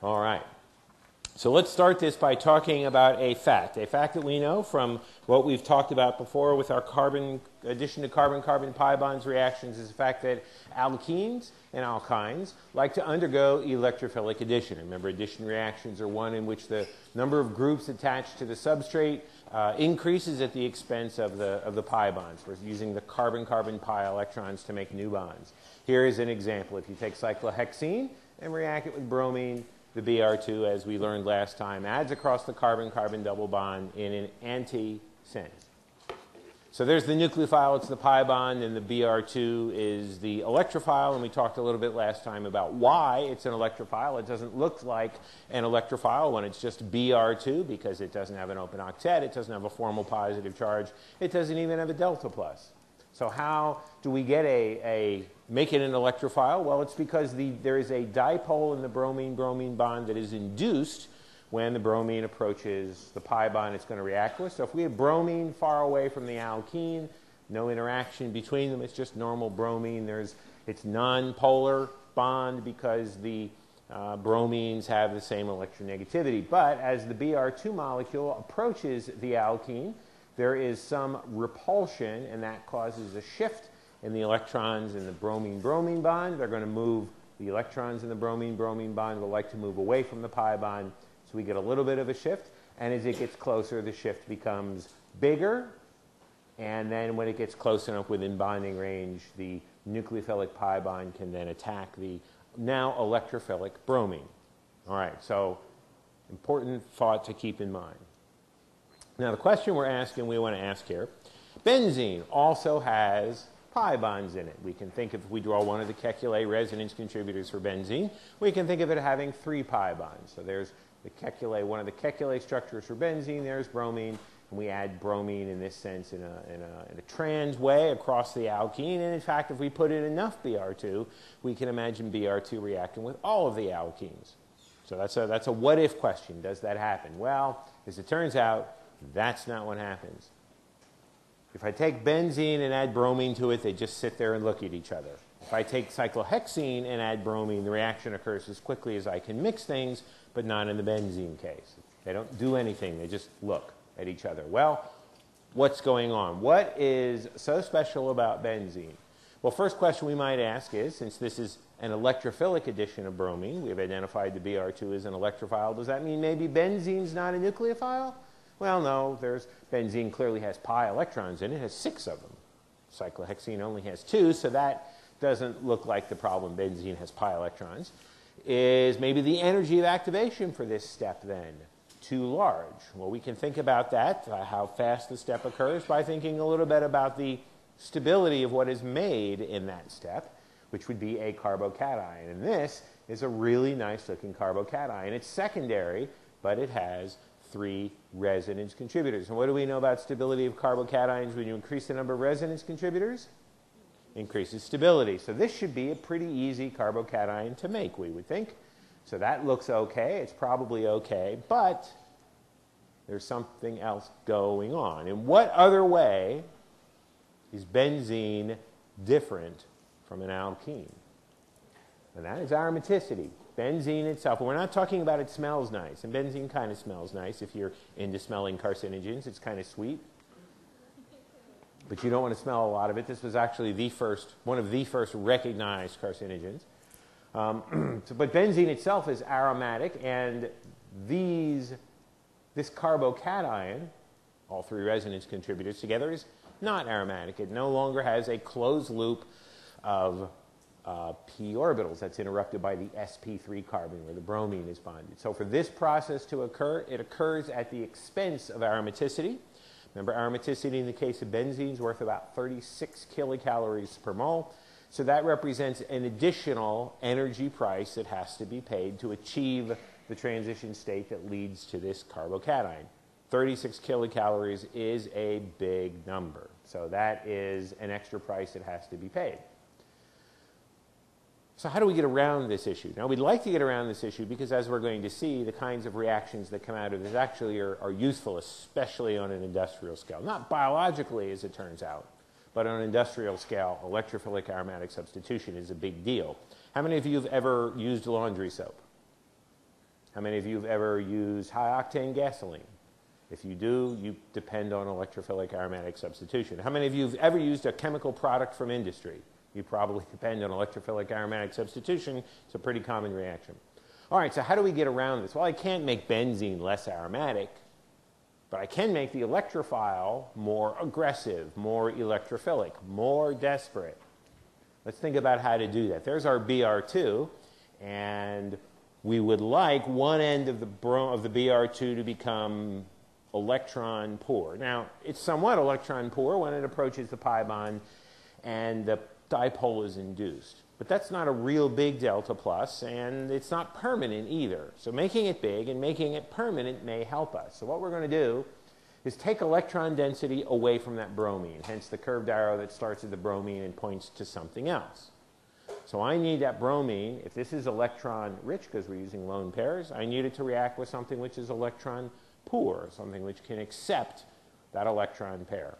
All right. So let's start this by talking about a fact that we know from what we've talked about before with our addition to carbon-carbon pi bonds reactions is the fact that alkenes and alkynes like to undergo electrophilic addition. Remember, addition reactions are one in which the number of groups attached to the substrate increases at the expense of the pi bonds. We're using the carbon-carbon pi electrons to make new bonds. Here is an example. If you take cyclohexene and react it with bromine, the Br2, as we learned last time, adds across the carbon-carbon double bond in an anti-sense. So there's the nucleophile, it's the pi bond, and the Br2 is the electrophile, and we talked a little bit last time about why it's an electrophile. It doesn't look like an electrophile when it's just Br2 because it doesn't have an open octet, it doesn't have a formal positive charge, it doesn't even have a delta plus. So how do we get make it an electrophile? Well, it's because there is a dipole in the bromine-bromine bond that is induced when the bromine approaches the pi bond it's going to react with. So if we have bromine far away from the alkene, no interaction between them, it's just normal bromine. It's non-polar bond because the bromines have the same electronegativity. But as the Br2 molecule approaches the alkene, there is some repulsion, and that causes a shift in the electrons in the bromine-bromine bond. They're going to move, the electrons in the bromine-bromine bond will like to move away from the pi bond, so we get a little bit of a shift. And as it gets closer, the shift becomes bigger. And then when it gets close enough within bonding range, the nucleophilic pi bond can then attack the now electrophilic bromine. All right, so important thought to keep in mind. Now, the question we want to ask here, benzene also has pi bonds in it. We can think if we draw one of the Kekulé resonance contributors for benzene, we can think of it having 3 pi bonds. So there's the Kekulé, one of the Kekulé structures for benzene, there's bromine, and we add bromine in this sense in a trans way across the alkene. And in fact, if we put in enough Br2, we can imagine Br2 reacting with all of the alkenes. So that's a what-if question. Does that happen? Well, as it turns out, that's not what happens. If I take benzene and add bromine to it, they just sit there and look at each other. If I take cyclohexene and add bromine, the reaction occurs as quickly as I can mix things, but not in the benzene case. They don't do anything. They just look at each other. Well, what's going on? What is so special about benzene? Well, first question we might ask is, since this is an electrophilic addition of bromine, we've identified the Br2 as an electrophile, does that mean maybe benzene's not a nucleophile? Well, no, benzene clearly has pi electrons in it. It has 6 of them. Cyclohexene only has 2, so that doesn't look like the problem. Benzene has pi electrons. Is maybe the energy of activation for this step then too large? Well, we can think about that, how fast the step occurs, by thinking a little bit about the stability of what is made in that step, which would be a carbocation. And this is a really nice-looking carbocation. It's secondary, but it has 3 resonance contributors. And what do we know about stability of carbocations? When you increase the number of resonance contributors, increases stability. So this should be a pretty easy carbocation to make, we would think. So that looks okay. It's probably okay, but there's something else going on. In what other way is benzene different from an alkene? And that is aromaticity. Benzene itself, and we're not talking about it smells nice, and benzene kind of smells nice if you're into smelling carcinogens. It's kind of sweet, but you don't want to smell a lot of it. This was actually one of the first recognized carcinogens. But benzene itself is aromatic, and this carbocation, all 3 resonance contributors together, is not aromatic. It no longer has a closed loop of p orbitals that's interrupted by the sp3 carbon where the bromine is bonded. So for this process to occur, it occurs at the expense of aromaticity. Remember, aromaticity in the case of benzene is worth about 36 kilocalories per mole. So that represents an additional energy price that has to be paid to achieve the transition state that leads to this carbocation. 36 kilocalories is a big number. So that is an extra price that has to be paid. So how do we get around this issue? Now, we'd like to get around this issue because, as we're going to see, the kinds of reactions that come out of this actually are useful, especially on an industrial scale. Not biologically, as it turns out, but on an industrial scale, electrophilic aromatic substitution is a big deal. How many of you have ever used laundry soap? How many of you have ever used high-octane gasoline? If you do, you depend on electrophilic aromatic substitution. How many of you have ever used a chemical product from industry? You probably depend on electrophilic aromatic substitution. It's a pretty common reaction. All right, so how do we get around this? Well, I can't make benzene less aromatic, but I can make the electrophile more aggressive, more electrophilic, more desperate. Let's think about how to do that. There's our Br2, and we would like one end of the Br2 to become electron poor. Now, it's somewhat electron poor when it approaches the pi bond and the dipole is induced. But that's not a real big delta plus, and it's not permanent either. So making it big and making it permanent may help us. So what we're going to do is take electron density away from that bromine, hence the curved arrow that starts at the bromine and points to something else. So I need that bromine, if this is electron rich because we're using lone pairs, I need it to react with something which is electron poor, something which can accept that electron pair.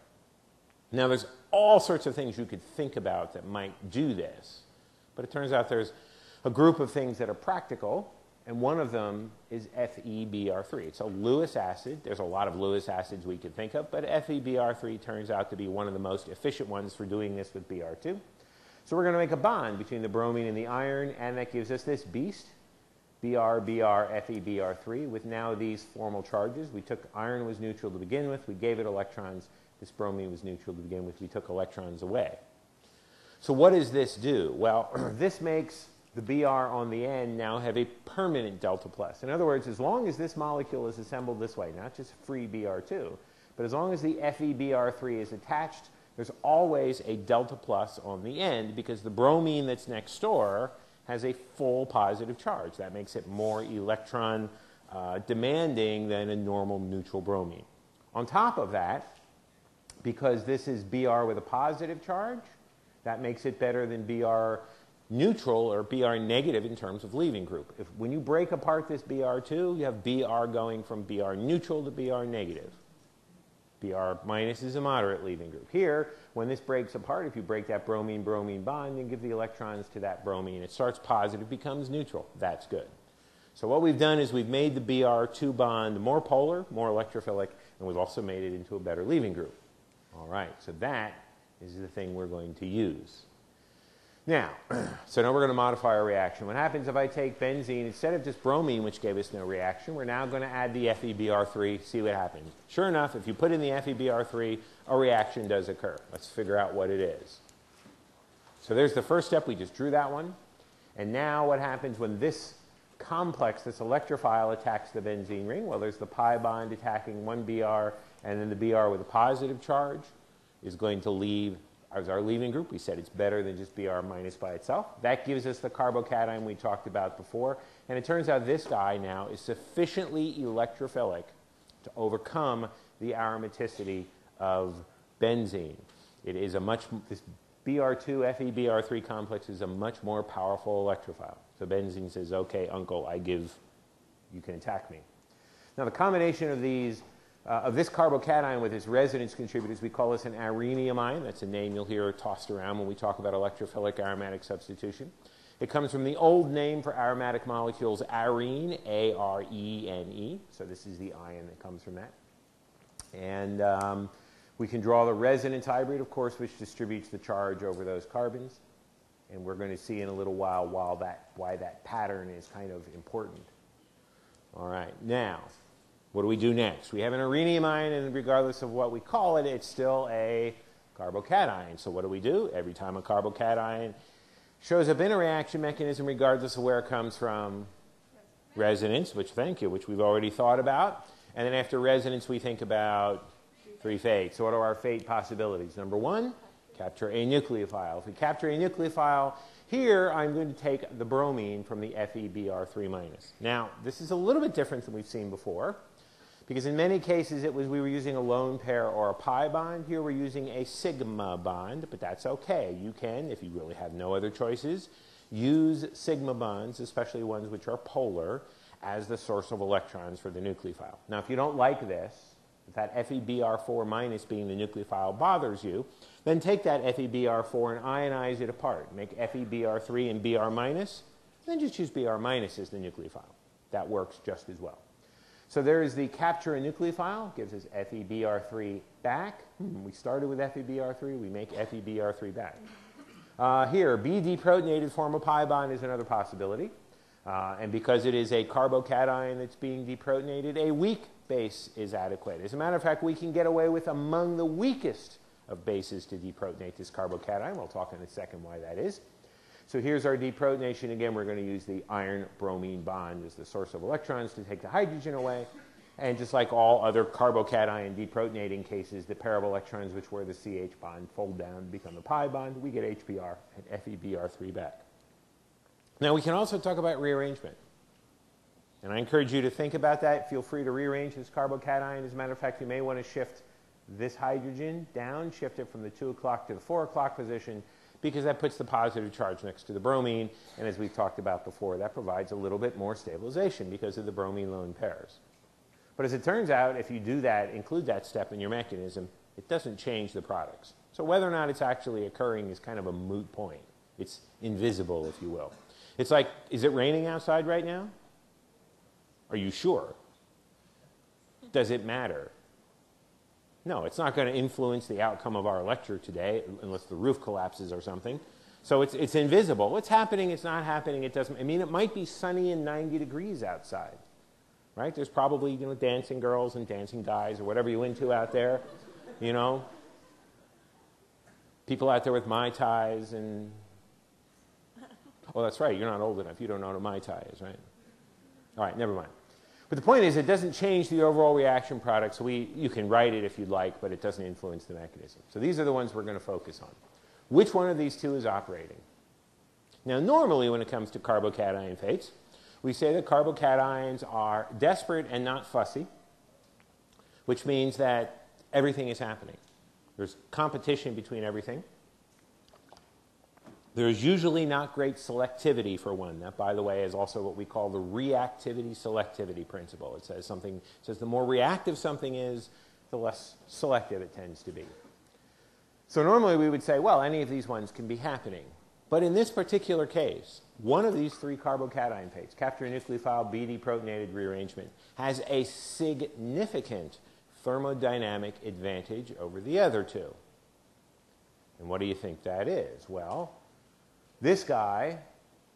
Now there's all sorts of things you could think about that might do this. But it turns out there's a group of things that are practical, and one of them is FeBr3. It's a Lewis acid. There's a lot of Lewis acids we could think of, but FeBr3 turns out to be one of the most efficient ones for doing this with Br2. So we're going to make a bond between the bromine and the iron, and that gives us this beast, Br, FeBr3, with now these formal charges. We took iron was neutral to begin with. We gave it electrons. This bromine was neutral to begin with. We took electrons away. So what does this do? Well, this makes the Br on the end now have a permanent delta plus. In other words, as long as this molecule is assembled this way, not just free Br2, but as long as the FeBr3 is attached, there's always a delta plus on the end because the bromine that's next door has a full positive charge. That makes it more electron demanding than a normal neutral bromine. On top of that, because this is Br with a positive charge, that makes it better than Br neutral or Br negative in terms of leaving group. When you break apart this Br2, you have Br going from Br neutral to Br negative. Br minus is a moderate leaving group. Here, when this breaks apart, if you break that bromine-bromine bond and give the electrons to that bromine, it starts positive, becomes neutral. That's good. So what we've done is we've made the Br2 bond more polar, more electrophilic, and we've also made it into a better leaving group. All right, so that is the thing we're going to use. Now, so now we're going to modify our reaction. What happens if I take benzene, instead of just bromine, which gave us no reaction, we're now going to add the FeBr3, see what happens. Sure enough, if you put in the FeBr3, a reaction does occur. Let's figure out what it is. So there's the first step. We just drew that one. And now what happens when this complex, this electrophile, attacks the benzene ring? Well, there's the pi bond attacking one Br, and then the Br with a positive charge is going to leave as our leaving group. We said it's better than just Br minus by itself. That gives us the carbocation we talked about before. And it turns out this guy now is sufficiently electrophilic to overcome the aromaticity of benzene. It is this Br2 FeBr3 complex is a much more powerful electrophile. So benzene says, okay, uncle, you can attack me. Now the combination of these of this carbocation with its resonance contributors, we call this an arenium. That's a name you'll hear tossed around when we talk about electrophilic aromatic substitution. It comes from the old name for aromatic molecules, arene, A-R-E-N-E. So this is the ion that comes from that. And we can draw the resonance hybrid, of course, which distributes the charge over those carbons. And we're going to see in a little while why that pattern is kind of important. All right, now, what do we do next? We have an arenium ion, and regardless of what we call it, it's still a carbocation. So what do? Every time a carbocation shows up in a reaction mechanism, regardless of where it comes from, resonance, which we've already thought about. And then after resonance, we think about three fates. So what are our fate possibilities? Number one, capture a nucleophile. If we capture a nucleophile, here I'm going to take the bromine from the FeBr3 minus. Now, this is a little bit different than we've seen before, because in many cases we were using a lone pair or a pi bond. Here we're using a sigma bond, but that's okay. You can, if you really have no other choices, use sigma bonds, especially ones which are polar, as the source of electrons for the nucleophile. Now, if you don't like this, if that FeBr4 minus being the nucleophile bothers you, then take that FeBr4 and ionize it apart. Make FeBr3 and Br minus, then just use Br minus as the nucleophile. that works just as well. So there is the capture a nucleophile, gives us FeBr3 back. We started with FeBr3, we make FeBr3 back. Here, B-deprotonated form of pi bond is another possibility. And because it is a carbocation that's being deprotonated, a weak base is adequate. As a matter of fact, we can get away with among the weakest of bases to deprotonate this carbocation. We'll talk in a second why that is. So here's our deprotonation. Again, we're going to use the iron-bromine bond as the source of electrons to take the hydrogen away. And just like all other carbocation deprotonating cases, the pair of electrons which were the CH bond fold down and become the pi bond. We get HBr and FeBr3 back. Now, we can also talk about rearrangement. And I encourage you to think about that. Feel free to rearrange this carbocation. As a matter of fact, you may want to shift this hydrogen down, shift it from the 2 o'clock to the 4 o'clock position, because that puts the positive charge next to the bromine. And as we've talked about before, that provides a little bit more stabilization because of the bromine lone pairs. But as it turns out, if you do that, include that step in your mechanism, it doesn't change the products. So whether or not it's actually occurring is kind of a moot point. It's invisible, if you will. It's like, is it raining outside right now? Are you sure? Does it matter? No, it's not going to influence the outcome of our lecture today unless the roof collapses or something. So it's invisible. What's happening, it's not happening, it doesn't. I mean, it might be sunny and 90 degrees outside, right? There's probably, you know, dancing girls and dancing guys or whatever you're into out there, you know. People out there with Mai Tais and, oh, that's right, you're not old enough. You don't know what a Mai Tai is, right? All right, never mind. But the point is, it doesn't change the overall reaction product, so you can write it if you'd like, but it doesn't influence the mechanism. So these are the ones we're going to focus on. Which one of these two is operating? Now, normally when it comes to carbocation fates, we say that carbocations are desperate and not fussy, which means that everything is happening. There's competition between everything. There's usually not great selectivity for one. That, by the way, is also what we call the reactivity-selectivity principle. It says the more reactive something is, the less selective it tends to be. So normally we would say, well, any of these ones can be happening. But in this particular case, one of these three carbocation fates, capture a nucleophile, B-deprotonated rearrangement, has a significant thermodynamic advantage over the other two. And what do you think that is? Well, this guy,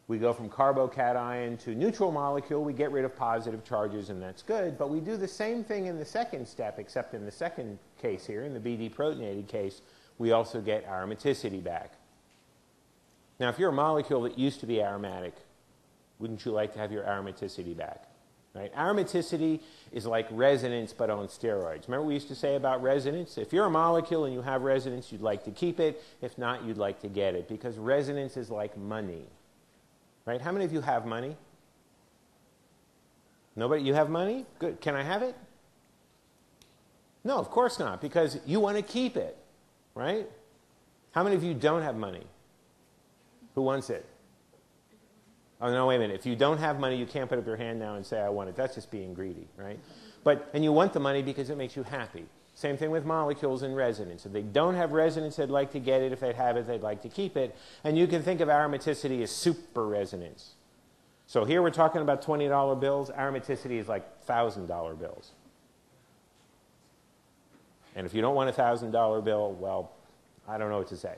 we go from carbocation to neutral molecule, we get rid of positive charges, and that's good. But we do the same thing in the second step, except in the second case here, in the B-deprotonated case, we also get aromaticity back. Now, if you're a molecule that used to be aromatic, wouldn't you like to have your aromaticity back? Right? Aromaticity is like resonance, but on steroids. Remember what we used to say about resonance? If you're a molecule and you have resonance, you'd like to keep it. If not, you'd like to get it, because resonance is like money. Right? How many of you have money? Nobody? You have money? Good. Can I have it? No, of course not, because you want to keep it. Right? How many of you don't have money? Who wants it? Oh, no, wait a minute. If you don't have money, you can't put up your hand now and say, I want it. That's just being greedy, right? And you want the money because it makes you happy. Same thing with molecules and resonance. If they don't have resonance, they'd like to get it. If they have it, they'd like to keep it. And you can think of aromaticity as super resonance. So here we're talking about $20 bills. Aromaticity is like $1,000 bills. And if you don't want a $1,000 bill, well, I don't know what to say.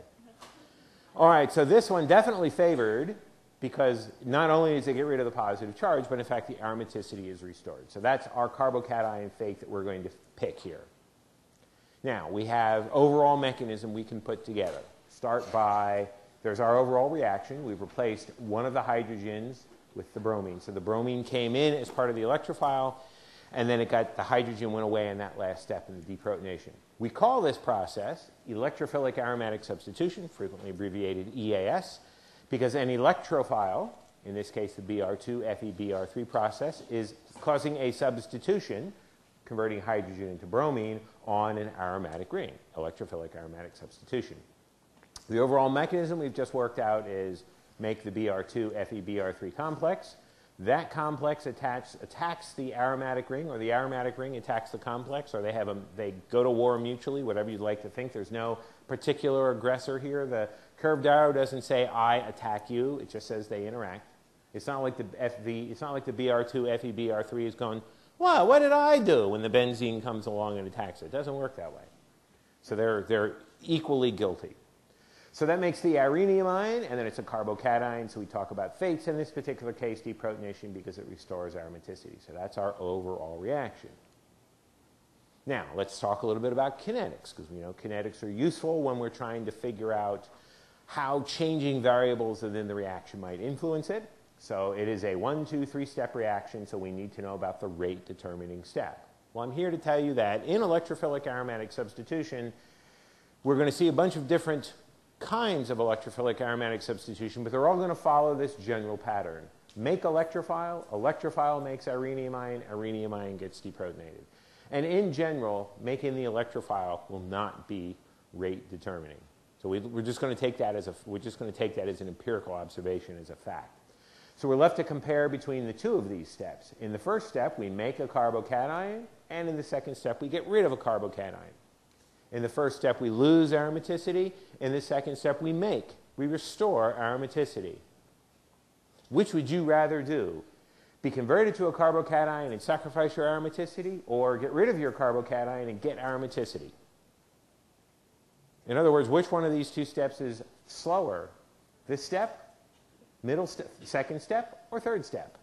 All right, so this one definitely favored, because not only does it get rid of the positive charge, but in fact the aromaticity is restored. So that's our carbocation fate that we're going to pick here. Now, we have overall mechanism we can put together. Start by, there's our overall reaction. We've replaced one of the hydrogens with the bromine. So the bromine came in as part of the electrophile, and then the hydrogen went away in that last step in the deprotonation. We call this process electrophilic aromatic substitution, frequently abbreviated EAS, because an electrophile, in this case the Br2 FeBr3 process, is causing a substitution, converting hydrogen into bromine, on an aromatic ring, electrophilic aromatic substitution. The overall mechanism we've just worked out is make the Br2 FeBr3 complex. That complex attacks the aromatic ring, or the aromatic ring attacks the complex, or they go to war mutually, whatever you'd like to think. There's no particular aggressor here. The curved arrow doesn't say, I attack you. It just says they interact. It's not like the it's not like the Br2 FeBr3 is going, wow, what did I do when the benzene comes along and attacks it? It doesn't work that way. So they're equally guilty. So that makes the ireniamine, and then it's a carbocation, so we talk about fates in this particular case, deprotonation, because it restores aromaticity. So that's our overall reaction. Now, let's talk a little bit about kinetics, because we know kinetics are useful when we're trying to figure out how changing variables within the reaction might influence it. So it is a 1, 2, 3-step reaction, so we need to know about the rate determining step. Well, I'm here to tell you that in electrophilic aromatic substitution, we're going to see a bunch of different kinds of electrophilic aromatic substitution, but they're all going to follow this general pattern. Make electrophile, electrophile makes ireniamine, ireniamine gets deprotonated. And in general, making the electrophile will not be rate determining. So we're just going to take that as an empirical observation, as a fact. So we're left to compare between the two of these steps. In the first step, we make a carbocation, and in the second step, we get rid of a carbocation. In the first step, we lose aromaticity. In the second step, we restore aromaticity. Which would you rather do? Be converted to a carbocation and sacrifice your aromaticity, or get rid of your carbocation and get aromaticity? In other words, which one of these two steps is slower? This step, middle step, second step, or third step?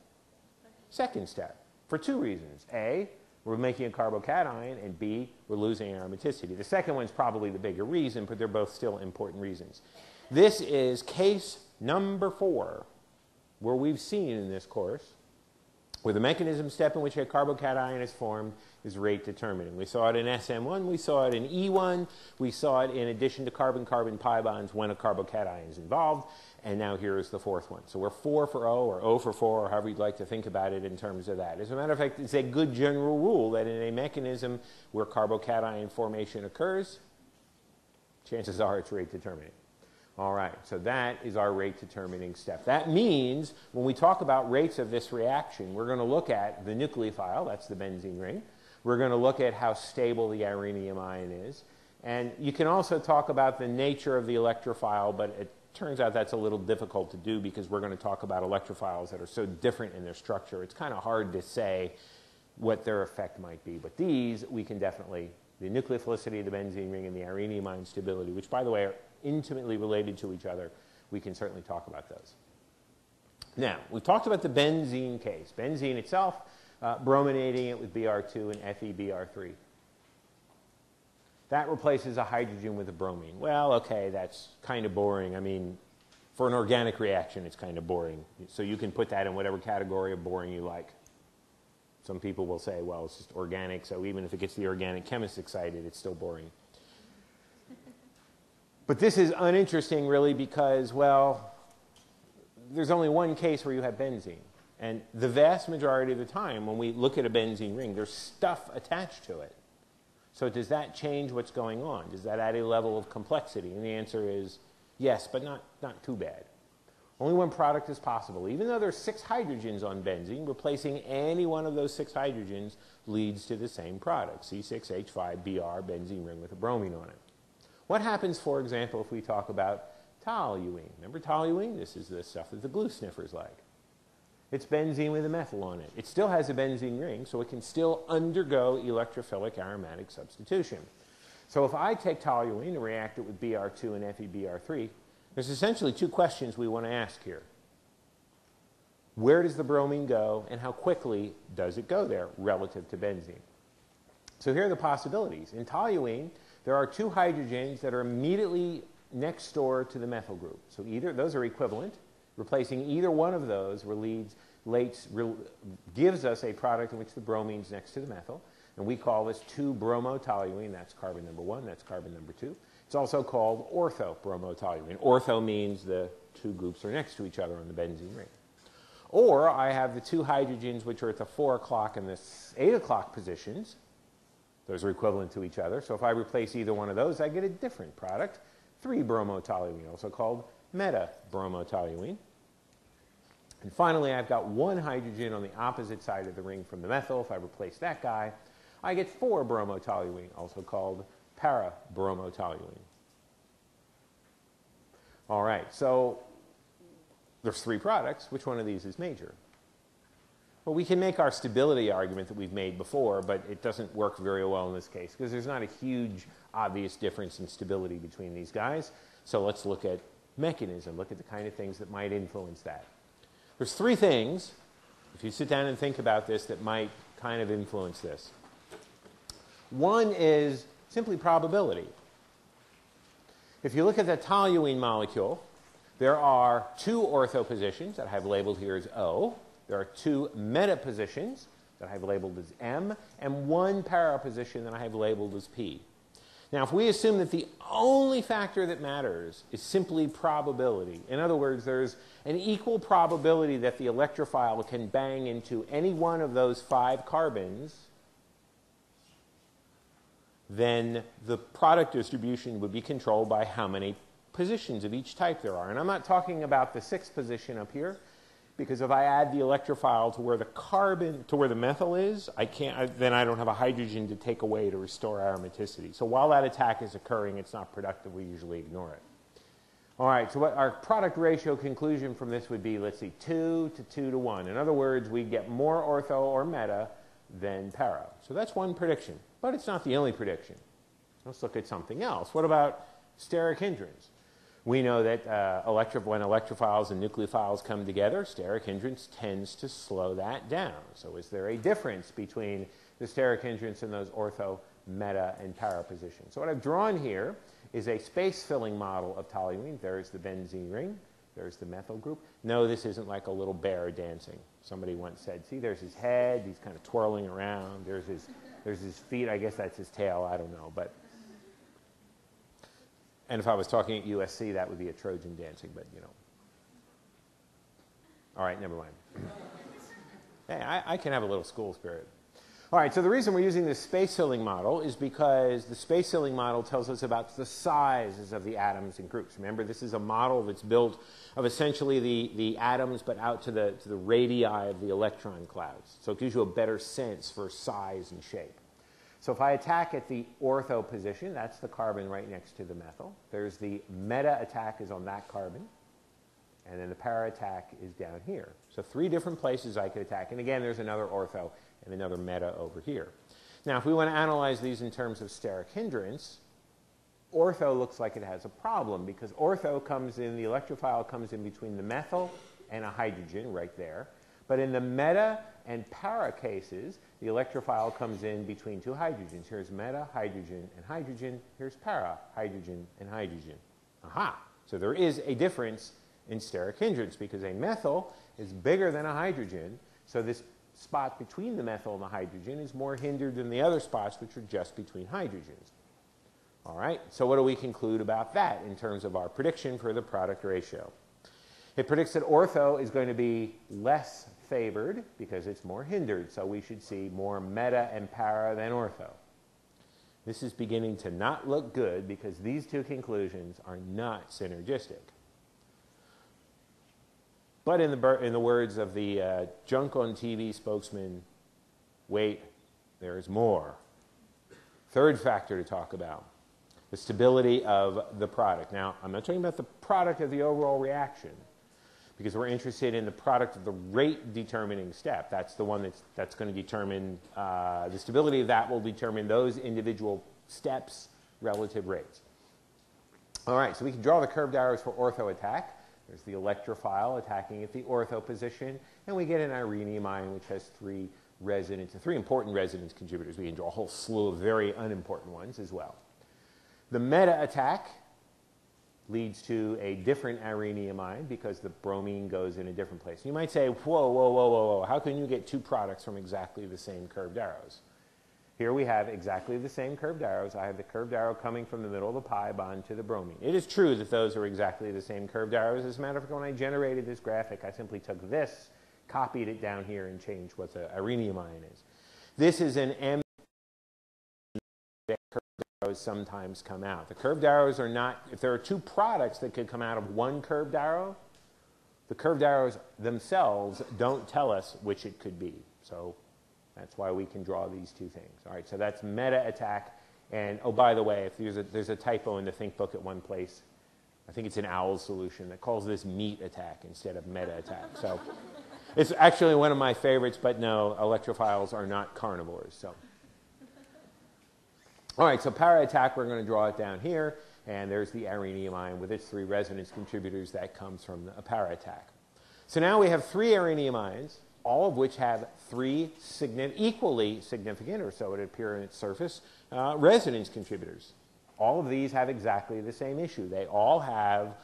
Second step, for two reasons. A, we're making a carbocation, and B, we're losing aromaticity. The second one's probably the bigger reason, but they're both still important reasons. This is case number 4, where we've seen in this course where the mechanism step in which a carbocation is formed is rate determining. We saw it in SM1, we saw it in E1, we saw it in addition to carbon-carbon pi bonds when a carbocation is involved, and now here is the fourth one. So we're 4 for O, or O for 4, or however you'd like to think about it in terms of that. As a matter of fact, it's a good general rule that in a mechanism where carbocation formation occurs, chances are it's rate determining. All right, so that is our rate determining step. That means when we talk about rates of this reaction, we're going to look at the nucleophile, that's the benzene ring. We're going to look at how stable the ireniamine is. And you can also talk about the nature of the electrophile, but it turns out that's a little difficult to do because we're going to talk about electrophiles that are so different in their structure. It's kind of hard to say what their effect might be. But these, we can definitely, the nucleophilicity of the benzene ring and the ireniamine stability, which, by the way, are intimately related to each other, we can certainly talk about those. Now, we've talked about the benzene case. Benzene itself, brominating it with Br2 and FeBr3. That replaces a hydrogen with a bromine. Well, okay, that's kind of boring. I mean, for an organic reaction, it's kind of boring. So you can put that in whatever category of boring you like. Some people will say, well, it's just organic, so even if it gets the organic chemist excited, it's still boring. But this is uninteresting, really, because, well, there's only one case where you have benzene. And the vast majority of the time, when we look at a benzene ring, there's stuff attached to it. So does that change what's going on? Does that add a level of complexity? And the answer is yes, but not too bad. Only one product is possible. Even though there's 6 hydrogens on benzene, replacing any one of those 6 hydrogens leads to the same product, C6H5Br, benzene ring with a bromine on it. What happens, for example, if we talk about toluene? Remember toluene? This is the stuff that the glue sniffers like. It's benzene with a methyl on it. It still has a benzene ring, so it can still undergo electrophilic aromatic substitution. So if I take toluene and react it with Br2 and FeBr3, there's essentially 2 questions we want to ask here. Where does the bromine go, and how quickly does it go there relative to benzene? So here are the possibilities. In toluene, there are 2 hydrogens that are immediately next door to the methyl group. So those are equivalent. Replacing either one of those gives us a product in which the bromine's next to the methyl. And we call this 2-bromotoluene. That's carbon number 1. That's carbon number 2. It's also called ortho-bromotoluene. Ortho means the 2 groups are next to each other on the benzene ring. Or I have the 2 hydrogens which are at the 4 o'clock and the 8 o'clock positions. Those are equivalent to each other. So if I replace either one of those, I get a different product, 3-bromotoluene, also called meta-bromotoluene. And finally, I've got 1 hydrogen on the opposite side of the ring from the methyl. If I replace that guy, I get 4-bromotoluene, also called para-bromotoluene. All right, so there's three products. Which one of these is major? Well, we can make our stability argument that we've made before, but it doesn't work very well in this case because there's not a huge obvious difference in stability between these guys. So let's look at mechanism, look at the kind of things that might influence that. There's three things, if you sit down and think about this, that might kind of influence this. One is simply probability. If you look at the toluene molecule, there are two ortho positions that I have labeled here as O. There are two meta positions that I have labeled as M, and one para position that I have labeled as P. Now, if we assume that the only factor that matters is simply probability, in other words, there's an equal probability that the electrophile can bang into any one of those 5 carbons, then the product distribution would be controlled by how many positions of each type there are. And I'm not talking about the 6th position up here, because if I add the electrophile to where the carbon, to where the methyl is, then I don't have a hydrogen to take away to restore aromaticity. So while that attack is occurring, it's not productive. We usually ignore it. All right, so what our product ratio conclusion from this would be, let's see, 2 to 2 to 1. In other words, we get more ortho or meta than para. So that's one prediction, but it's not the only prediction. Let's look at something else. What about steric hindrance? We know that when electrophiles and nucleophiles come together, steric hindrance tends to slow that down. So is there a difference between the steric hindrance and those ortho, meta, and para positions? So what I've drawn here is a space-filling model of toluene. There's the benzene ring. There's the methyl group. No, this isn't like a little bear dancing. Somebody once said, see, there's his head. He's kind of twirling around. There's his feet. I guess that's his tail. I don't know. And if I was talking at USC, that would be a Trojan dancing, but you know. All right, never mind. Hey, I can have a little school spirit. All right, so the reason we're using this space-filling model is because the space-filling model tells us about the sizes of the atoms and groups. Remember, this is a model that's built of essentially the atoms, but out to the radii of the electron clouds. So it gives you a better sense for size and shape. So if I attack at the ortho position, that's the carbon right next to the methyl. There's the meta attack is on that carbon. And then the para attack is down here. So 3 different places I could attack. And again, there's another ortho and another meta over here. Now, if we want to analyze these in terms of steric hindrance, ortho looks like it has a problem because ortho comes in, the electrophile comes in between the methyl and a hydrogen right there. But in the meta and para cases, the electrophile comes in between 2 hydrogens. Here's meta, hydrogen, and hydrogen. Here's para, hydrogen, and hydrogen. Aha! So there is a difference in steric hindrance because a methyl is bigger than a hydrogen. So this spot between the methyl and the hydrogen is more hindered than the other spots, which are just between hydrogens. All right, so what do we conclude about that in terms of our prediction for the product ratio? It predicts that ortho is going to be less favored because it's more hindered, so we should see more meta and para than ortho. This is beginning to not look good because these 2 conclusions are not synergistic. But in the words of the junk on TV spokesman, wait, there is more. Third factor to talk about, the stability of the product. Now, I'm not talking about the product of the overall reaction, because we're interested in the product of the rate determining step. That's the one that's going to determine, the stability of that will determine those individual steps' relative rates. All right, so we can draw the curved arrows for ortho attack. There's the electrophile attacking at the ortho position, and we get an irenium ion which has 3 important resonance contributors. We can draw a whole slew of very unimportant ones as well. The meta attack leads to a different irenium ion because the bromine goes in a different place. You might say, whoa, whoa, whoa, whoa, whoa, how can you get 2 products from exactly the same curved arrows? Here we have exactly the same curved arrows. I have the curved arrow coming from the middle of the pi bond to the bromine. It is true that those are exactly the same curved arrows. As a matter of fact, when I generated this graphic, I simply took this, copied it down here, and changed what the irenium ion is. This is an M. Sometimes come out. The curved arrows are not, if there are 2 products that could come out of one curved arrow, the curved arrows themselves don't tell us which it could be. So that's why we can draw these 2 things. All right, so that's meta attack. And oh, by the way, if there's a typo in the think book at one place, I think it's an OWL solution that calls this meat attack instead of meta attack. So it's actually one of my favorites, but no, electrophiles are not carnivores. So. All right, so para attack, we're going to draw it down here, and there's the arenium ion with its 3 resonance contributors that comes from a para attack. So now we have 3 arenium ions, all of which have 3 equally significant, or so it would appear in its surface, resonance contributors. All of these have exactly the same issue. They all have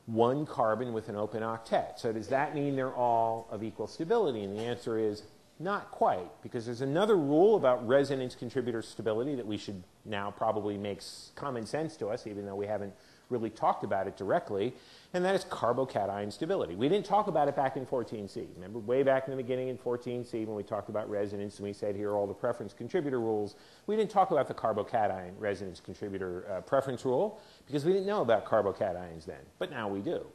1 carbon with an open octet. So does that mean they're all of equal stability? And the answer is not quite, because there's another rule about resonance contributor stability that we should now probably makes common sense to us, even though we haven't really talked about it directly, and that is carbocation stability. We didn't talk about it back in 14C. Remember way back in the beginning in 14C when we talked about resonance and we said here are all the preference contributor rules. We didn't talk about the carbocation resonance contributor preference rule because we didn't know about carbocations then, but now we do.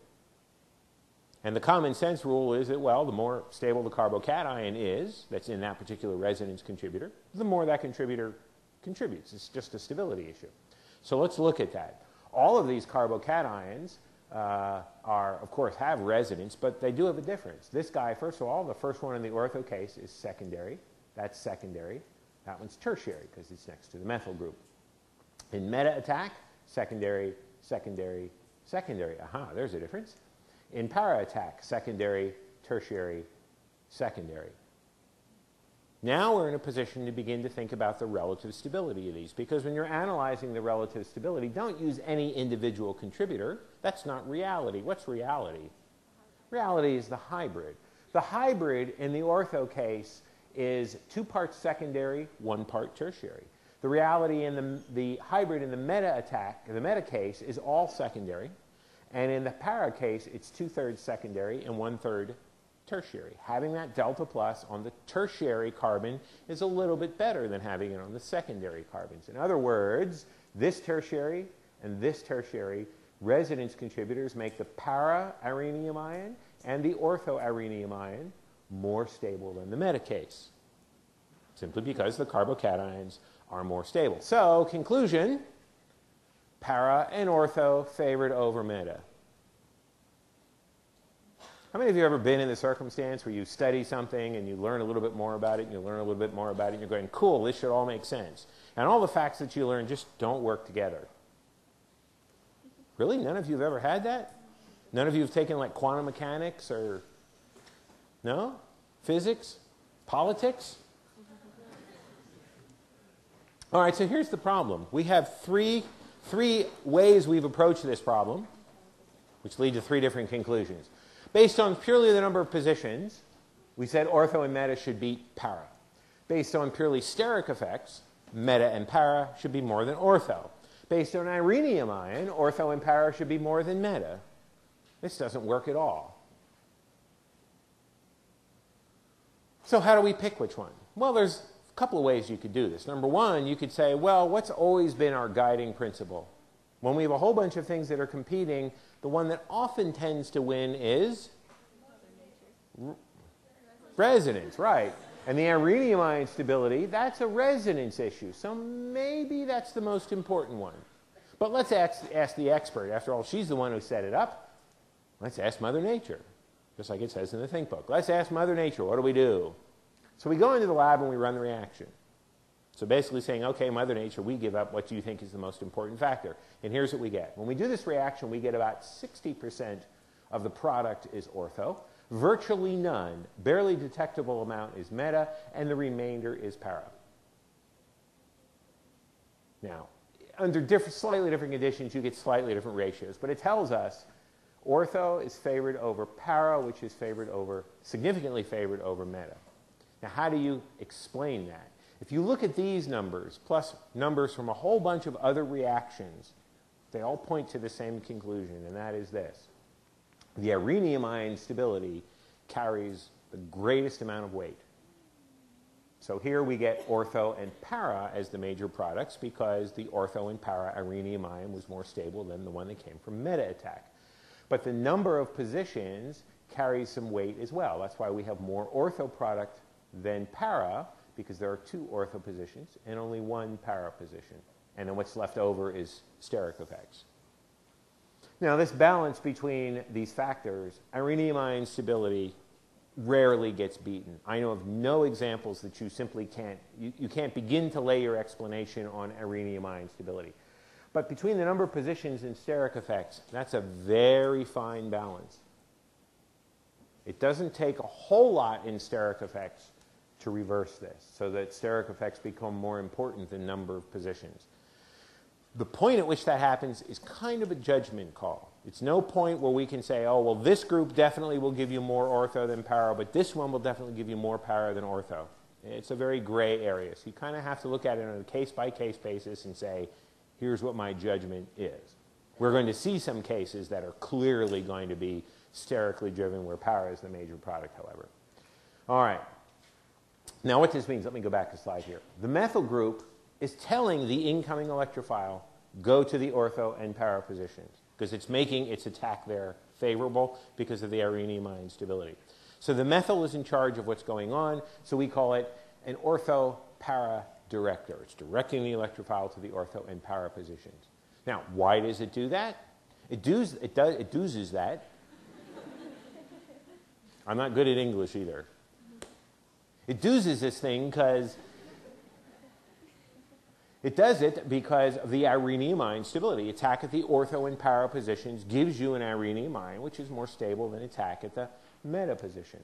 And the common sense rule is that, well, the more stable the carbocation is that's in that particular resonance contributor, the more that contributor contributes. It's just a stability issue. So let's look at that. All of these carbocations of course, have resonance, but they do have a difference. This guy, first of all, the first one in the ortho case is secondary. That's secondary. That one's tertiary because it's next to the methyl group. In meta attack, secondary, secondary, secondary. Aha, there's a difference. In para attack, secondary, tertiary, secondary. Now we're in a position to begin to think about the relative stability of these, because when you're analyzing the relative stability, don't use any individual contributor. That's not reality. What's reality? Reality is the hybrid. The hybrid in the ortho case is 2 parts secondary, 1 part tertiary. The reality in the hybrid in the meta attack, the meta case, is all secondary. And in the para case, it's 2/3 secondary and 1/3 tertiary. Having that delta plus on the tertiary carbon is a little bit better than having it on the secondary carbons. In other words, this tertiary and this tertiary resonance contributors make the para-arenium ion and the ortho-arenium ion more stable than the meta case, simply because the carbocations are more stable. So, conclusion, para and ortho favored over meta. How many of you have ever been in the circumstance where you study something and you learn a little bit more about it and you learn a little bit more about it and you're going, cool, this should all make sense. And all the facts that you learn just don't work together. Really? None of you have ever had that? None of you have taken like quantum mechanics or, no? Physics? Politics? All right, so here's the problem. We have three ways we've approached this problem, which lead to 3 different conclusions. Based on purely the number of positions, we said ortho and meta should beat para. Based on purely steric effects, meta and para should be more than ortho. Based on arenium ion, ortho and para should be more than meta. This doesn't work at all. So how do we pick which one? Well, there's a couple of ways you could do this. Number one, you could say, well, what's always been our guiding principle? When we have a whole bunch of things that are competing, the one that often tends to win is resonance, right? And the arenium ion stability, that's a resonance issue. So maybe that's the most important one. But let's ask the expert. After all, she's the one who set it up. Let's ask Mother Nature, just like it says in the Think book. Let's ask Mother Nature, what do we do? So we go into the lab and we run the reaction. So basically saying, okay, Mother Nature, we give up what you think is the most important factor. And here's what we get. When we do this reaction, we get about 60% of the product is ortho, virtually none, barely detectable amount is meta, and the remainder is para. Now, under slightly different conditions, you get slightly different ratios, but it tells us ortho is favored over para, which is significantly favored over meta. Now, how do you explain that? If you look at these numbers, plus numbers from a whole bunch of other reactions, they all point to the same conclusion, and that is this. The arenium ion stability carries the greatest amount of weight. So here we get ortho and para as the major products because the ortho and para arenium ion was more stable than the one that came from meta attack. But the number of positions carries some weight as well. That's why we have more ortho product than para, because there are 2 ortho positions and only 1 para position. And then what's left over is steric effects. Now, this balance between these factors, irenium ion stability rarely gets beaten. I know of no examples that you simply can't, you can't begin to lay your explanation on irenium ion stability. But between the number of positions and steric effects, that's a very fine balance. It doesn't take a whole lot in steric effects to reverse this, so that steric effects become more important than number of positions. The point at which that happens is kind of a judgment call. It's no point where we can say, oh, well, this group definitely will give you more ortho than para, but this one will definitely give you more para than ortho. It's a very gray area. So you kind of have to look at it on a case-by-case basis and say, here's what my judgment is. We're going to see some cases that are clearly going to be sterically driven where para is the major product, however. All right. Now what this means, let me go back a slide here. The methyl group is telling the incoming electrophile, go to the ortho and para positions, because it's making its attack there favorable because of the irenium ion stability. So the methyl is in charge of what's going on, so we call it an ortho-para director. It's directing the electrophile to the ortho and para positions. Now, why does it do that? It does that. I'm not good at English either. It does this thing because it does it because of the irenium ion stability. Attack at the ortho and para positions gives you an irenium ion, which is more stable than attack at the meta position.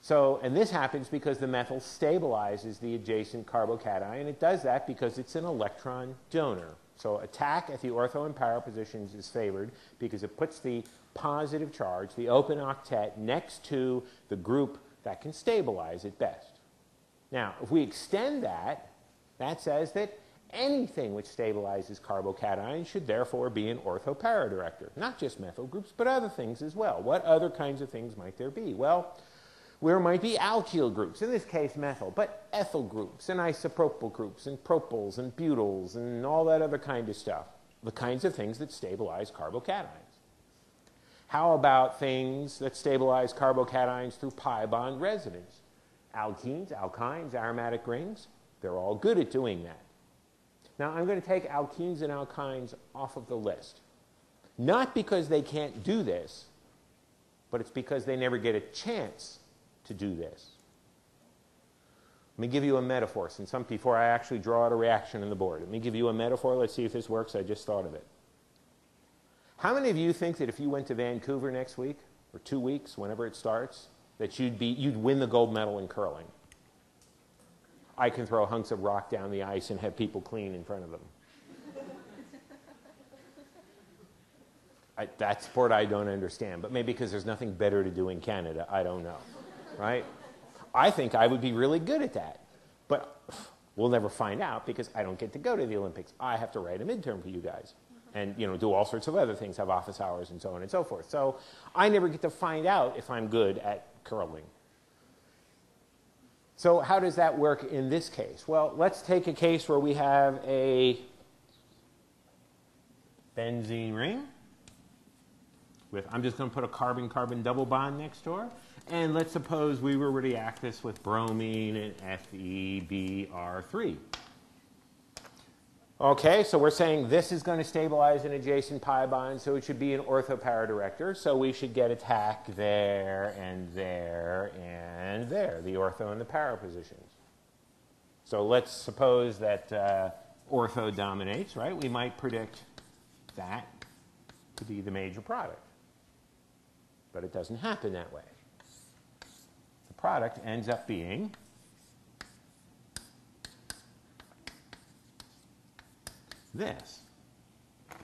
So, and this happens because the methyl stabilizes the adjacent carbocation. It does that because it's an electron donor. So attack at the ortho and para positions is favored because it puts the positive charge, the open octet, next to the group that can stabilize it best. Now, if we extend that, that says that anything which stabilizes carbocation should therefore be an ortho-para director. Not just methyl groups, but other things as well. What other kinds of things might there be? Well, there might be alkyl groups, in this case methyl, but ethyl groups and isopropyl groups and propyls and butyls and all that other kind of stuff. The kinds of things that stabilize carbocations. How about things that stabilize carbocations through pi bond resonance? Alkenes, alkynes, aromatic rings, they're all good at doing that. Now, I'm going to take alkenes and alkynes off of the list. Not because they can't do this, but it's because they never get a chance to do this. Let me give you a metaphor, before I actually draw out a reaction on the board. Let me give you a metaphor. Let's see if this works. I just thought of it. How many of you think that if you went to Vancouver next week, or 2 weeks, whenever it starts, that you'd win the gold medal in curling? I can throw hunks of rock down the ice and have people clean in front of them. That sport I don't understand, but maybe because there's nothing better to do in Canada, I don't know, right? I think I would be really good at that, but we'll never find out because I don't get to go to the Olympics. I have to write a midterm for you guys and do all sorts of other things, have office hours and so on and so forth. So I never get to find out if I'm good at curling. So how does that work in this case? Well, let's take a case where we have a benzene ring with, I'm just going to put a carbon-carbon double bond next door. And let's suppose we were to react this with bromine and FeBr3. Okay, so we're saying this is going to stabilize an adjacent pi bond, so it should be an ortho-para director. So we should get attack there and there and there, the ortho and the para positions. So let's suppose that ortho dominates, right? We might predict that to be the major product. But it doesn't happen that way. The product ends up being this.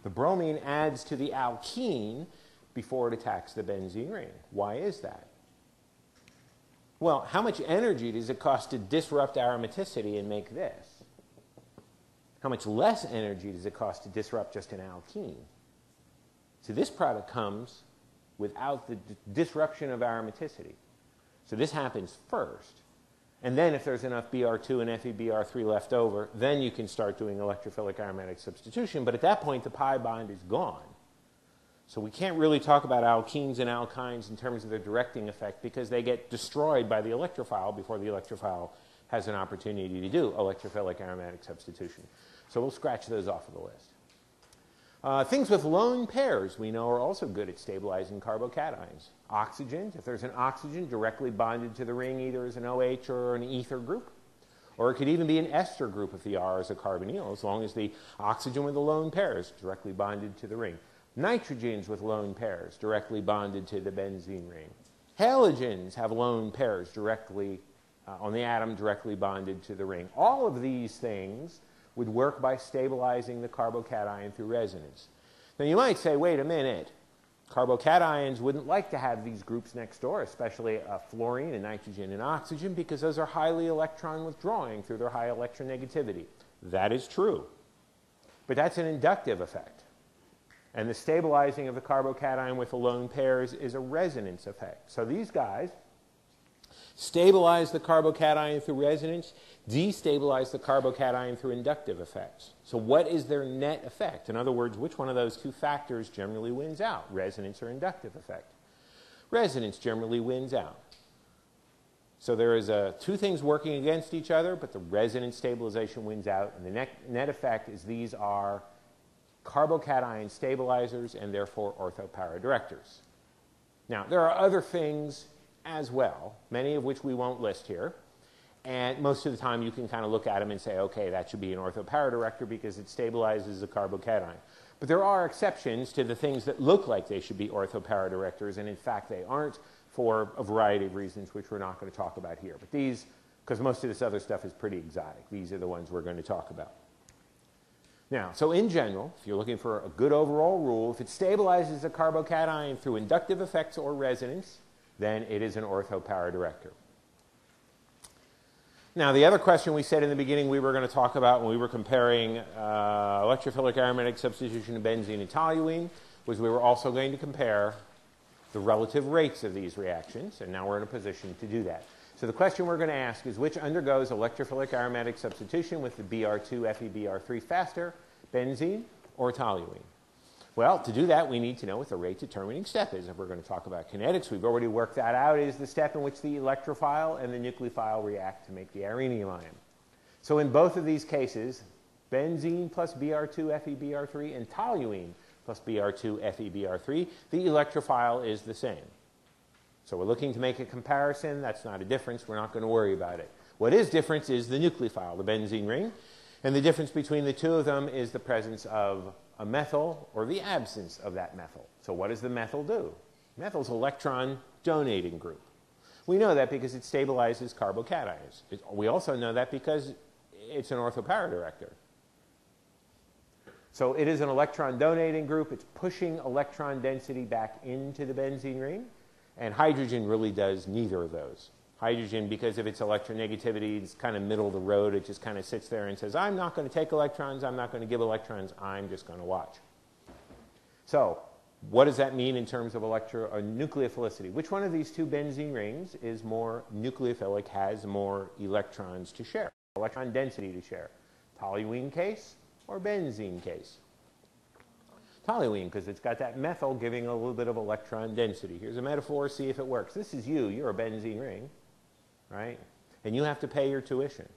The bromine adds to the alkene before it attacks the benzene ring. Why is that? Well, how much energy does it cost to disrupt aromaticity and make this? How much less energy does it cost to disrupt just an alkene? So this product comes without the disruption of aromaticity. So this happens first. And then if there's enough Br2 and FeBr3 left over, then you can start doing electrophilic aromatic substitution. But at that point, the pi bond is gone. So we can't really talk about alkenes and alkynes in terms of their directing effect because they get destroyed by the electrophile before the electrophile has an opportunity to do electrophilic aromatic substitution. So we'll scratch those off of the list. Things with lone pairs we know are also good at stabilizing carbocations. Oxygens, if there's an oxygen directly bonded to the ring either as an OH or an ether group, or it could even be an ester group if the R is a carbonyl, as long as the oxygen with the lone pair is directly bonded to the ring. Nitrogens with lone pairs directly bonded to the benzene ring. Halogens have lone pairs directly on the atom directly bonded to the ring. All of these things would work by stabilizing the carbocation through resonance. Now you might say, wait a minute, carbocations wouldn't like to have these groups next door, especially fluorine and nitrogen and oxygen, because those are highly electron withdrawing through their high electronegativity. That is true. But that's an inductive effect. And the stabilizing of the carbocation with the lone pairs is a resonance effect. So these guys stabilize the carbocation through resonance, destabilize the carbocation through inductive effects. So what is their net effect? In other words, which one of those two factors generally wins out, resonance or inductive effect? Resonance generally wins out. So there is two things working against each other, but the resonance stabilization wins out, and the net effect is these are carbocation stabilizers and therefore orthoparadirectors. Now, there are other things as well, many of which we won't list here. And most of the time you can kind of look at them and say, okay, that should be an orthoparadirector because it stabilizes the carbocation. But there are exceptions to the things that look like they should be orthoparadirectors, and in fact they aren't for a variety of reasons which we're not going to talk about here. But these, because most of this other stuff is pretty exotic, these are the ones we're going to talk about. Now, so in general, if you're looking for a good overall rule, if it stabilizes the carbocation through inductive effects or resonance, then it is an orthoparadirector. Now, the other question we said in the beginning we were going to talk about when we were comparing electrophilic aromatic substitution of benzene and toluene was we were also going to compare the relative rates of these reactions, and now we're in a position to do that. So the question we're going to ask is which undergoes electrophilic aromatic substitution with the Br2 FeBr3 faster, benzene or toluene? Well, to do that, we need to know what the rate-determining step is. If we're going to talk about kinetics, we've already worked that out. It is the step in which the electrophile and the nucleophile react to make the arenium ion. So in both of these cases, benzene plus Br2 FeBr3 and toluene plus Br2 FeBr3, the electrophile is the same. So we're looking to make a comparison. That's not a difference. We're not going to worry about it. What is different is the nucleophile, the benzene ring. And the difference between the two of them is the presence of a methyl or the absence of that methyl. So what does the methyl do? Methyl's electron donating group. We know that because it stabilizes carbocations. We also know that because it's an orthoparadirector. So it is an electron donating group. It's pushing electron density back into the benzene ring. And hydrogen really does neither of those. Hydrogen, because of its electronegativity, it's kind of middle of the road. It just kind of sits there and says, I'm not going to take electrons. I'm not going to give electrons. I'm just going to watch. So what does that mean in terms of nucleophilicity? Which one of these two benzene rings is more nucleophilic, has more electrons to share, electron density to share? Toluene case or benzene case? Toluene, because it's got that methyl giving a little bit of electron density. Here's a metaphor, see if it works. This is you. You're a benzene ring, right? And you have to pay your tuition.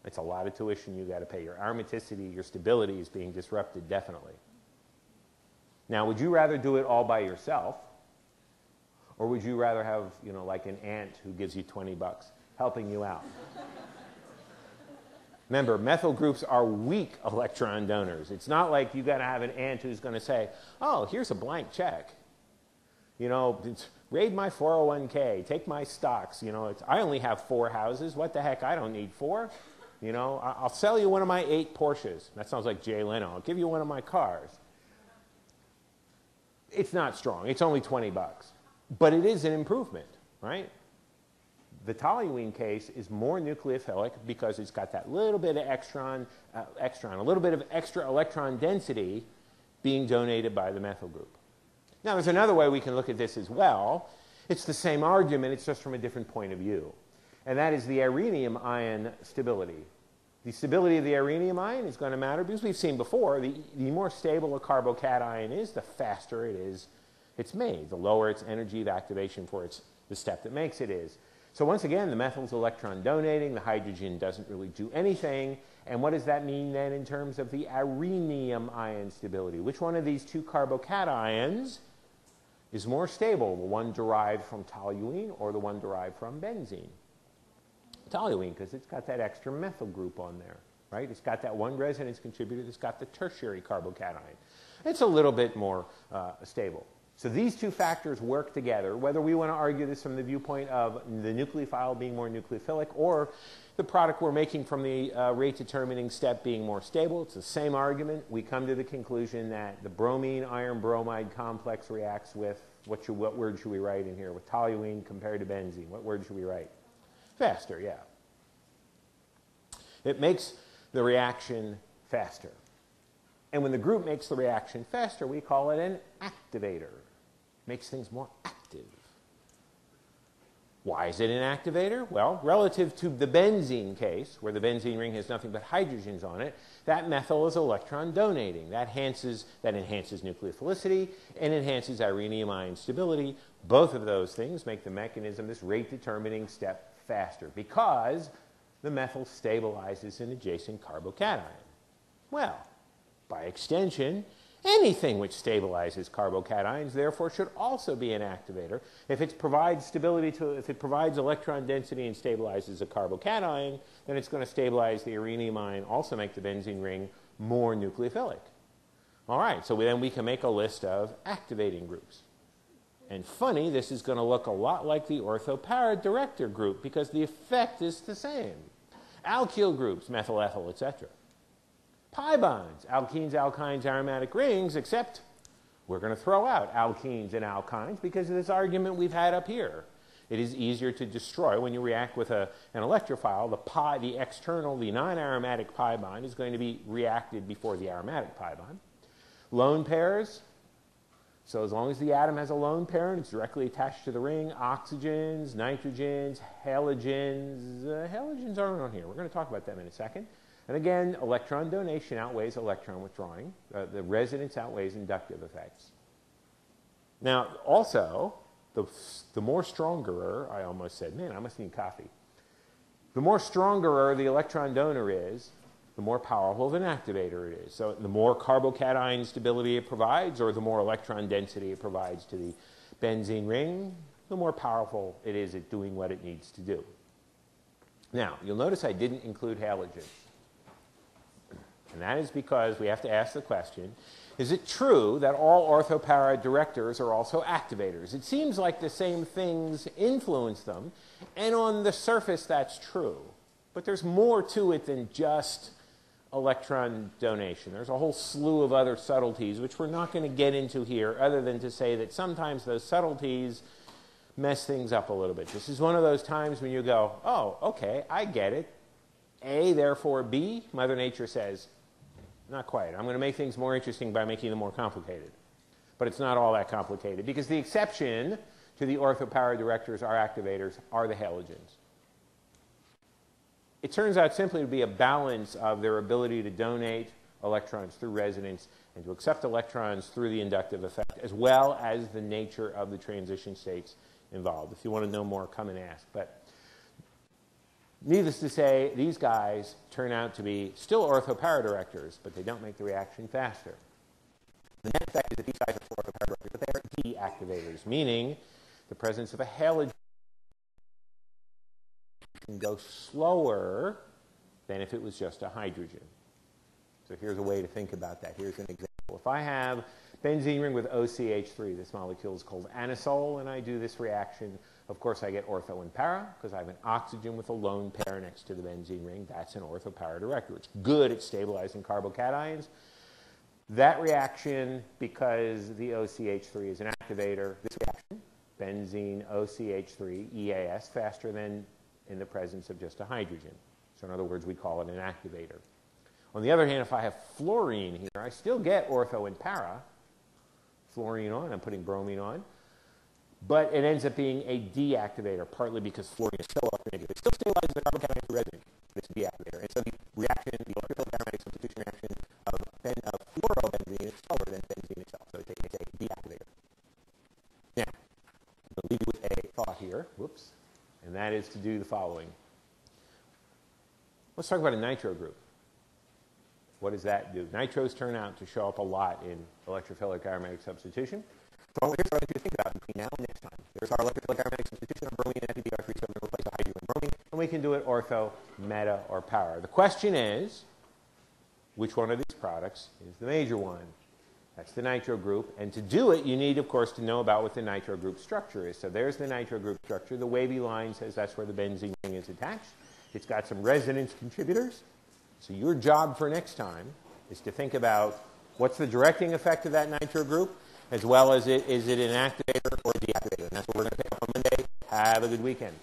It's a lot of tuition you got to pay. Your aromaticity, your stability is being disrupted, definitely. Now, would you rather do it all by yourself, or would you rather have, you know, like an aunt who gives you $20 helping you out? Remember, methyl groups are weak electron donors. It's not like you got to have an aunt who's going to say, oh, here's a blank check. You know, raid my 401k, take my stocks. You know, I only have 4 houses. What the heck? I don't need 4. You know, I'll sell you one of my 8 Porsches. That sounds like Jay Leno. I'll give you one of my cars. It's not strong. It's only $20. But it is an improvement, right? The toluene case is more nucleophilic because it's got that little bit of a little bit of extra electron density being donated by the methyl group. Now, there's another way we can look at this as well. It's the same argument, it's just from a different point of view. And that is the arenium ion stability. The stability of the arenium ion is going to matter because we've seen before, the more stable a carbocation is, the faster it's made, the lower its energy of activation for the step that makes it is. So once again, the methyl's electron donating, the hydrogen doesn't really do anything. And what does that mean then in terms of the rhenium ion stability? Which one of these two carbocations is more stable, the one derived from toluene or the one derived from benzene? Toluene, because it's got that extra methyl group on there, right? It's got that one resonance contributor that's got the tertiary carbocation. It's a little bit more stable. So these two factors work together, whether we want to argue this from the viewpoint of the nucleophile being more nucleophilic or the product we're making from the rate determining step being more stable. It's the same argument. We come to the conclusion that the bromine iron bromide complex reacts with, what word should we write in here, with toluene compared to benzene? What word should we write? Faster, yeah. It makes the reaction faster. And when the group makes the reaction faster, we call it an activator. Makes things more active. Why is it an activator? Well, relative to the benzene case, where the benzene ring has nothing but hydrogens on it, that methyl is electron donating. That enhances nucleophilicity and enhances rhenium ion stability. Both of those things make the mechanism, this rate determining step, faster because the methyl stabilizes an adjacent carbocation. Well, by extension, anything which stabilizes carbocations, therefore, should also be an activator. If it provides stability if it provides electron density and stabilizes a carbocation, then it's going to stabilize the rhenium ion, also make the benzene ring more nucleophilic. All right, so then we can make a list of activating groups. And funny, this is going to look a lot like the ortho-para director group because the effect is the same. Alkyl groups, methyl, ethyl, etc. Pi bonds, alkenes, alkynes, aromatic rings, except we're going to throw out alkenes and alkynes because of this argument we've had up here. It is easier to destroy when you react with an electrophile. The external, the non-aromatic pi bond is going to be reacted before the aromatic pi bond. Lone pairs, so as long as the atom has a lone pair and it's directly attached to the ring, oxygens, nitrogens, halogens. Halogens aren't on here. We're going to talk about them in a second. And again, electron donation outweighs electron withdrawing. The resonance outweighs inductive effects. Now, also, the more stronger, I almost said, man, I must need coffee. The more stronger the electron donor is, the more powerful of an activator it is. So the more carbocation stability it provides, or the more electron density it provides to the benzene ring, the more powerful it is at doing what it needs to do. Now, you'll notice I didn't include halogens. And that is because we have to ask the question, is it true that all ortho-para directors are also activators? It seems like the same things influence them, and on the surface that's true. But there's more to it than just electron donation. There's a whole slew of other subtleties, which we're not going to get into here, other than to say that sometimes those subtleties mess things up a little bit. This is one of those times when you go, oh, okay, I get it. A, therefore B, Mother Nature says, not quite. I'm going to make things more interesting by making them more complicated. But it's not all that complicated, because the exception to the ortho-para directors are activators are the halogens. It turns out simply to be a balance of their ability to donate electrons through resonance and to accept electrons through the inductive effect, as well as the nature of the transition states involved. If you want to know more, come and ask. But needless to say, these guys turn out to be still ortho-para directors, but they don't make the reaction faster. The net effect is that these guys are still ortho-para directors, but they are deactivators, meaning the presence of a halogen can go slower than if it was just a hydrogen. So here's a way to think about that. Here's an example. If I have benzene ring with OCH3, this molecule is called anisole, and I do this reaction, of course I get ortho and para, because I have an oxygen with a lone pair next to the benzene ring. That's an ortho-para director. It's good at stabilizing carbocations. That reaction, because the OCH3 is an activator, this reaction, benzene OCH3, EAS, faster than in the presence of just a hydrogen. So in other words, we call it an activator. On the other hand, if I have fluorine here, I still get ortho and para. Fluorine on, I'm putting bromine on. But it ends up being a deactivator, partly because fluorine is so electronegative. It still stabilizes the carbocation through resonance, but it's a deactivator. And so the reaction, the electrophilic aromatic substitution reaction of fluorobenzene is slower than benzene itself. So it's a deactivator. Now, I'm going to leave you with a thought here. Whoops. And that is is to do the following. Let's talk about a nitro group. What does that do? Nitros turn out to show up a lot in electrophilic aromatic substitution. So here's what I want you to think about between now and next time. There's our electrophilic aromatic substitution of bromine and FeBr3, so I'm going to replace the hydrogen with bromine. And we can do it ortho, meta, or para. The question is, which one of these products is the major one? That's the nitro group. And to do it, you need, of course, to know about what the nitro group structure is. So there's the nitro group structure. The wavy line says that's where the benzene ring is attached. It's got some resonance contributors. So your job for next time is to think about what's the directing effect of that nitro group, as well as is it an activator or deactivator. And that's what we're going to pick up on Monday. Have a good weekend.